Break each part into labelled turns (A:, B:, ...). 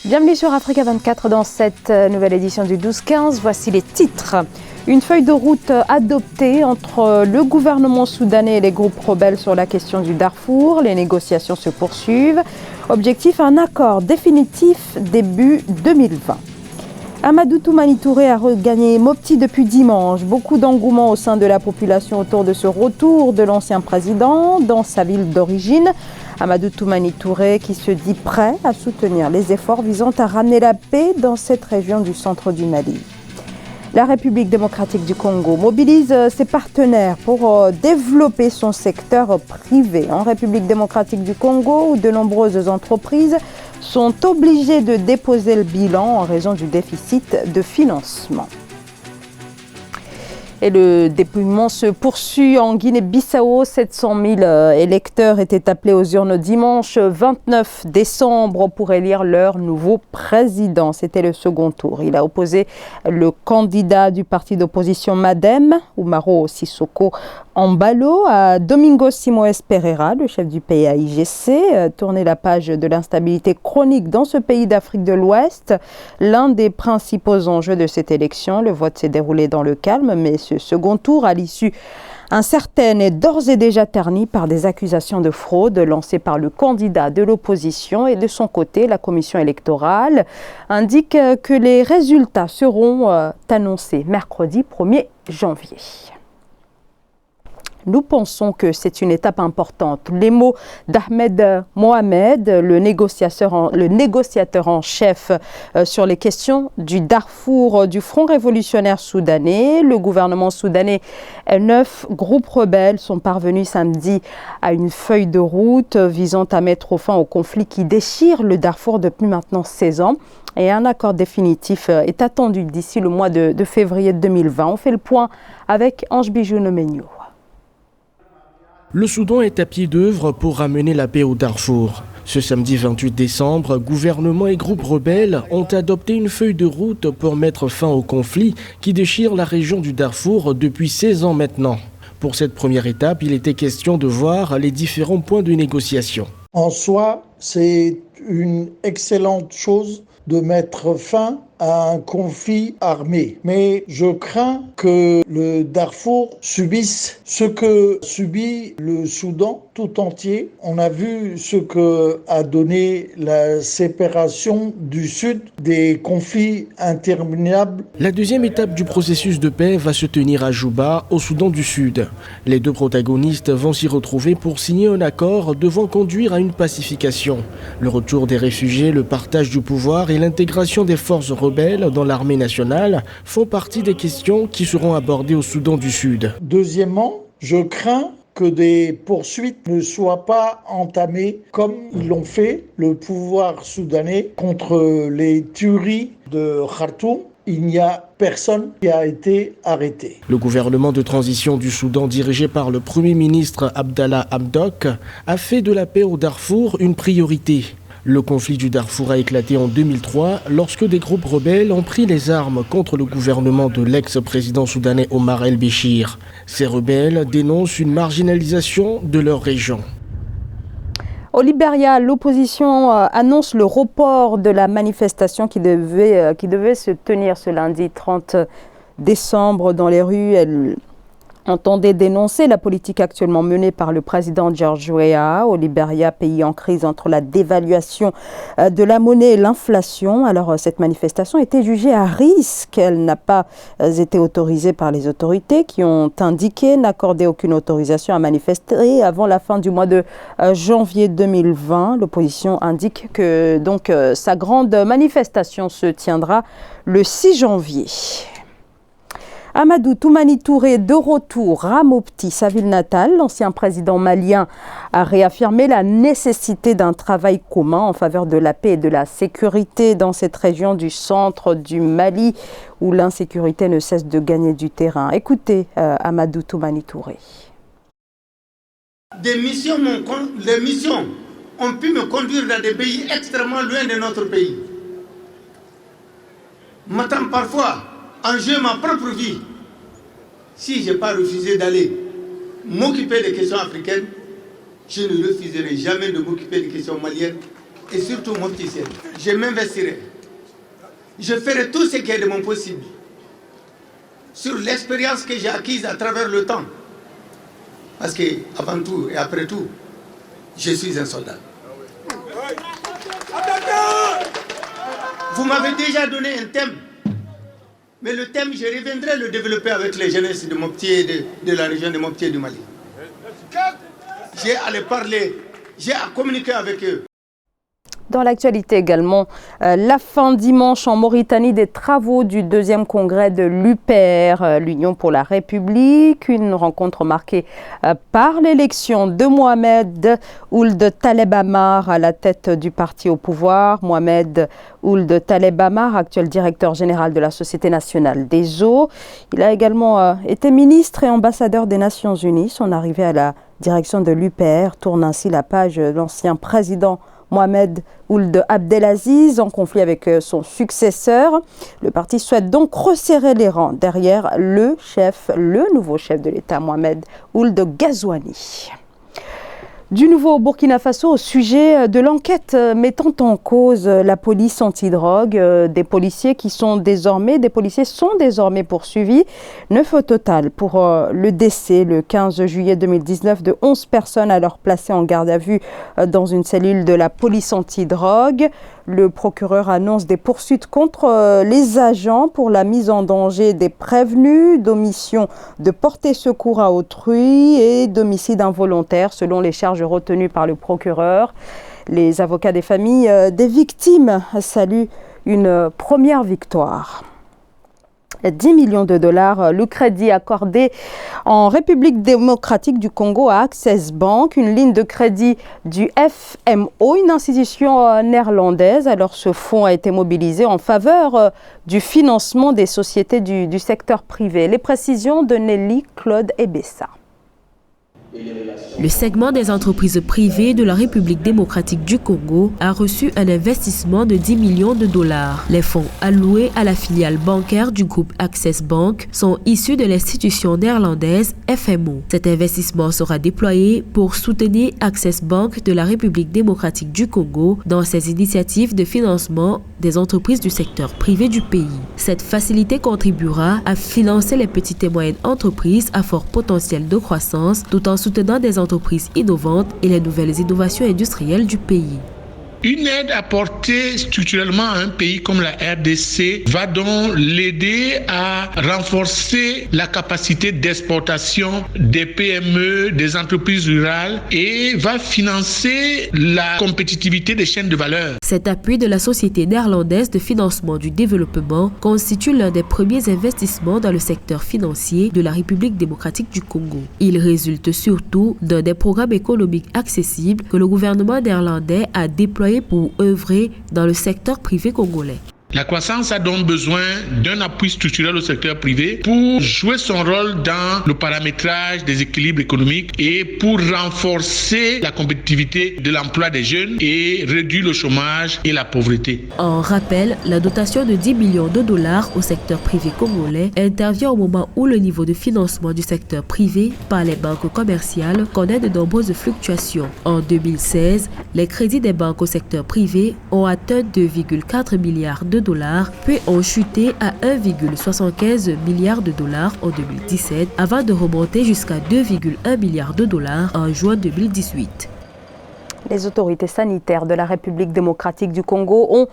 A: Bienvenue sur Africa 24 dans cette nouvelle édition du 12-15. Voici les titres. Une feuille de route adoptée entre le gouvernement soudanais et les groupes rebelles sur la question du Darfour. Les négociations se poursuivent. Objectif, un accord définitif début 2020. Amadou Toumani Touré a regagné Mopti depuis dimanche. Beaucoup d'engouement au sein de la population autour de ce retour de l'ancien président dans sa ville d'origine. Amadou Toumani Touré qui se dit prêt à soutenir les efforts visant à ramener la paix dans cette région du centre du Mali. La République démocratique du Congo mobilise ses partenaires pour développer son secteur privé. En République démocratique du Congo, où de nombreuses entreprises sont obligées de déposer le bilan en raison du déficit de financement. Et le dépouillement se poursuit en Guinée-Bissau. 700 000 électeurs étaient appelés aux urnes dimanche 29 décembre pour élire leur nouveau président. C'était le second tour. Il a opposé le candidat du parti d'opposition MADEM, Umaro Sissoko Embalo, à Domingos Simoes Pereira, le chef du PAIGC. Tourner la page de l'instabilité chronique dans ce pays d'Afrique de l'Ouest. L'un des principaux enjeux de cette élection. Le vote s'est déroulé dans le calme, mais ce second tour, à l'issue incertaine, est d'ores et déjà terni par des accusations de fraude lancées par le candidat de l'opposition. Et de son côté, la commission électorale indique que les résultats seront annoncés mercredi 1er janvier. Nous pensons que c'est une étape importante. Les mots d'Ahmed Mohamed, le négociateur en chef sur les questions du Darfour du Front révolutionnaire soudanais. Le gouvernement soudanais et 9 groupes rebelles sont parvenus samedi à une feuille de route visant à mettre fin au conflit qui déchire le Darfour depuis maintenant 16 ans. Et un accord définitif est attendu d'ici le mois de février 2020. On fait le point avec Ange Bijou-Nomenyo.
B: Le Soudan est à pied d'œuvre pour ramener la paix au Darfour. Ce samedi 28 décembre, gouvernement et groupes rebelles ont adopté une feuille de route pour mettre fin au conflit qui déchire la région du Darfour depuis 16 ans maintenant. Pour cette première étape, il était question de voir les différents points de négociation.
C: En soi, c'est une excellente chose de mettre fin à un conflit armé. Mais je crains que le Darfour subisse ce que subit le Soudan tout entier. On a vu ce que a donné la séparation du Sud, des conflits interminables.
B: La deuxième étape du processus de paix va se tenir à Juba, au Soudan du Sud. Les deux protagonistes vont s'y retrouver pour signer un accord devant conduire à une pacification. Le retour des réfugiés, le partage du pouvoir et l'intégration des forces rebelles dans l'armée nationale font partie des questions qui seront abordées au Soudan du Sud.
C: Deuxièmement, je crains que des poursuites ne soient pas entamées comme ils l'ont fait le pouvoir soudanais contre les tueries de Khartoum. Il n'y a personne qui a été arrêté.
B: Le gouvernement de transition du Soudan dirigé par le Premier ministre Abdallah Hamdok a fait de la paix au Darfour une priorité. Le conflit du Darfour a éclaté en 2003 lorsque des groupes rebelles ont pris les armes contre le gouvernement de l'ex-président soudanais Omar el-Béchir. Ces rebelles dénoncent une marginalisation de leur région.
A: Au Libéria, l'opposition annonce le report de la manifestation qui devait se tenir ce lundi 30 décembre dans les rues. Elle entendait dénoncer la politique actuellement menée par le président George Weah au Libéria, pays en crise entre la dévaluation de la monnaie et l'inflation. Alors cette manifestation était jugée à risque. Elle n'a pas été autorisée par les autorités qui ont indiqué n'accorder aucune autorisation à manifester avant la fin du mois de janvier 2020. L'opposition indique que donc sa grande manifestation se tiendra le 6 janvier. Amadou Toumani Touré de retour à Mopti, sa ville natale. L'ancien président malien a réaffirmé la nécessité d'un travail commun en faveur de la paix et de la sécurité dans cette région du centre du Mali où l'insécurité ne cesse de gagner du terrain. Écoutez Amadou Toumani Touré.
D: Les missions ont pu me conduire dans des pays extrêmement loin de notre pays. M'attend parfois en jeu ma propre vie. Si je n'ai pas refusé d'aller m'occuper des questions africaines, je ne refuserai jamais de m'occuper des questions maliennes et surtout mon petit ciel. Je m'investirai. Je ferai tout ce qui est de mon possible sur l'expérience que j'ai acquise à travers le temps. Parce que, avant tout et après tout, je suis un soldat. Vous m'avez déjà donné un thème, mais le thème, je reviendrai le développer avec les jeunesses de Mopti de la région de Mopti du Mali. J'ai à les parler, j'ai à communiquer avec eux.
A: Dans l'actualité également, la fin dimanche en Mauritanie des travaux du deuxième congrès de l'UPR, l'Union pour la République, une rencontre marquée par l'élection de Mohamed Ould Taleb Amar à la tête du parti au pouvoir. Mohamed Ould Taleb Amar, actuel directeur général de la Société nationale des eaux. Il a également été ministre et ambassadeur des Nations Unies. Son arrivée à la direction de l'UPR tourne ainsi la page de l'ancien président Mohamed Ould Abdelaziz en conflit avec son successeur. Le parti souhaite donc resserrer les rangs derrière le nouveau chef de l'État, Mohamed Ould Ghazouani. Du nouveau au Burkina Faso au sujet de l'enquête mettant en cause la police antidrogue. Des policiers sont désormais poursuivis. 9 au total pour le décès le 15 juillet 2019 de 11 personnes alors placées en garde à vue dans une cellule de la police antidrogue. Le procureur annonce des poursuites contre les agents pour la mise en danger des prévenus, d'omission de porter secours à autrui et d'homicide involontaire selon les charges retenues par le procureur. Les avocats des familles des victimes saluent une première victoire. 10 millions de dollars, le crédit accordé en République démocratique du Congo à Access Bank, une ligne de crédit du FMO, une institution néerlandaise. Alors ce fonds a été mobilisé en faveur du financement des sociétés du secteur privé. Les précisions de Nelly Claude Ebessa.
E: Le segment des entreprises privées de la République démocratique du Congo a reçu un investissement de 10 millions de dollars. Les fonds alloués à la filiale bancaire du groupe Access Bank sont issus de l'institution néerlandaise FMO. Cet investissement sera déployé pour soutenir Access Bank de la République démocratique du Congo dans ses initiatives de financement des entreprises du secteur privé du pays. Cette facilité contribuera à financer les petites et moyennes entreprises à fort potentiel de croissance tout en soutenant des entreprises innovantes et les nouvelles innovations industrielles du pays.
F: Une aide apportée structurellement à un pays comme la RDC va donc l'aider à renforcer la capacité d'exportation des PME, des entreprises rurales et va financer la compétitivité des chaînes de valeur.
E: Cet appui de la Société néerlandaise de financement du développement constitue l'un des premiers investissements dans le secteur financier de la République démocratique du Congo. Il résulte surtout d'un des programmes économiques accessibles que le gouvernement néerlandais a déployé pour œuvrer dans le secteur privé congolais.
F: La croissance a donc besoin d'un appui structurel au secteur privé pour jouer son rôle dans le paramétrage des équilibres économiques et pour renforcer la compétitivité de l'emploi des jeunes et réduire le chômage et la pauvreté.
E: En rappel, la dotation de 10 millions de dollars au secteur privé congolais intervient au moment où le niveau de financement du secteur privé par les banques commerciales connaît de nombreuses fluctuations. En 2016, les crédits des banques au secteur privé ont atteint 2,4 milliards de dollars, puis ont chuté à 1,75 milliard de dollars en 2017, avant de remonter jusqu'à 2,1 milliards de dollars en juin 2018.
A: Les autorités sanitaires de la République démocratique du Congo ont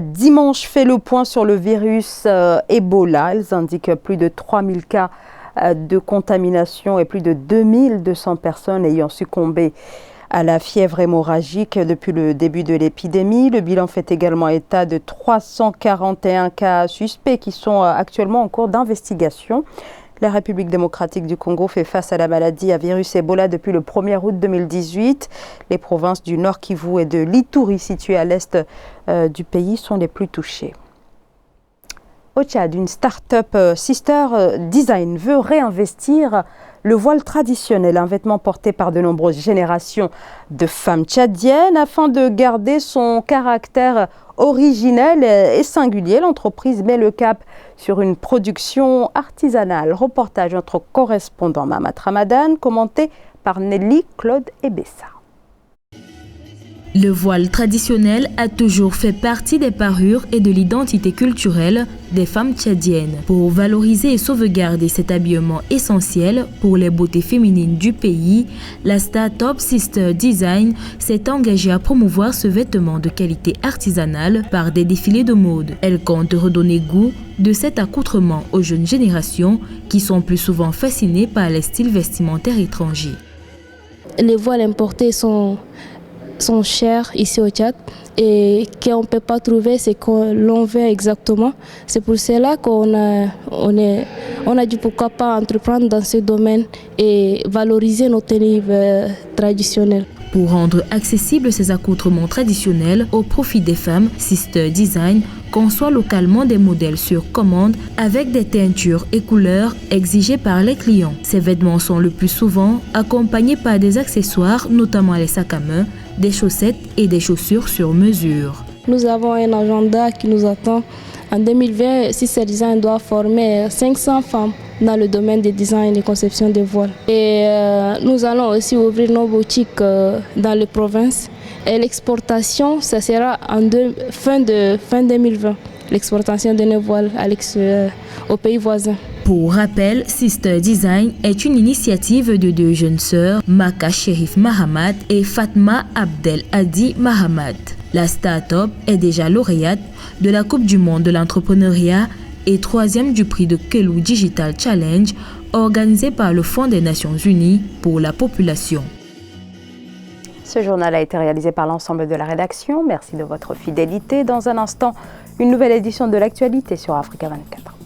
A: dimanche fait le point sur le virus Ebola. Elles indiquent plus de 3000 cas de contamination et plus de 2200 personnes ayant succombé à la fièvre hémorragique depuis le début de l'épidémie. Le bilan fait également état de 341 cas suspects qui sont actuellement en cours d'investigation. La République démocratique du Congo fait face à la maladie à virus Ebola depuis le 1er août 2018. Les provinces du Nord Kivu et de l'Ituri, situées à l'est du pays, sont les plus touchées. Au Tchad, une start-up Sister Design veut réinvestir le voile traditionnel, un vêtement porté par de nombreuses générations de femmes tchadiennes. Afin de garder son caractère originel et singulier, l'entreprise met le cap sur une production artisanale. Reportage de notre correspondant Mamat Ramadan, commenté par Nelly Claude Ebessa.
E: Le voile traditionnel a toujours fait partie des parures et de l'identité culturelle des femmes tchadiennes. Pour valoriser et sauvegarder cet habillement essentiel pour les beautés féminines du pays, la start-up Sister Design s'est engagée à promouvoir ce vêtement de qualité artisanale par des défilés de mode. Elle compte redonner goût de cet accoutrement aux jeunes générations qui sont plus souvent fascinées par les styles vestimentaires étrangers.
G: Les voiles importés sont chers ici au Tchad et qu'on ne peut pas trouver ce que l'on veut exactement. C'est pour cela qu'on a dit pourquoi pas entreprendre dans ce domaine et valoriser nos tenues traditionnelles.
E: Pour rendre accessibles ces accoutrements traditionnels au profit des femmes, Sister Design conçoit localement des modèles sur commande avec des teintures et couleurs exigées par les clients. Ces vêtements sont le plus souvent accompagnés par des accessoires, notamment les sacs à main, des chaussettes et des chaussures sur mesure.
G: Nous avons un agenda qui nous attend. En 2020, Sister Design doit former 500 femmes dans le domaine des designs et des conceptions de voiles. Et nous allons aussi ouvrir nos boutiques dans les provinces. Et l'exportation, ça sera fin 2020, l'exportation de nos voiles aux pays voisins.
E: Pour rappel, Sister Design est une initiative de deux jeunes sœurs, Maka Sherif Mahamad et Fatma Abdel Hadi Mahamad. La start-up est déjà lauréate de la Coupe du monde de l'entrepreneuriat et troisième du prix de Kelou Digital Challenge organisé par le Fonds des Nations Unies pour la population.
A: Ce journal a été réalisé par l'ensemble de la rédaction. Merci de votre fidélité. Dans un instant, une nouvelle édition de l'actualité sur Africa 24.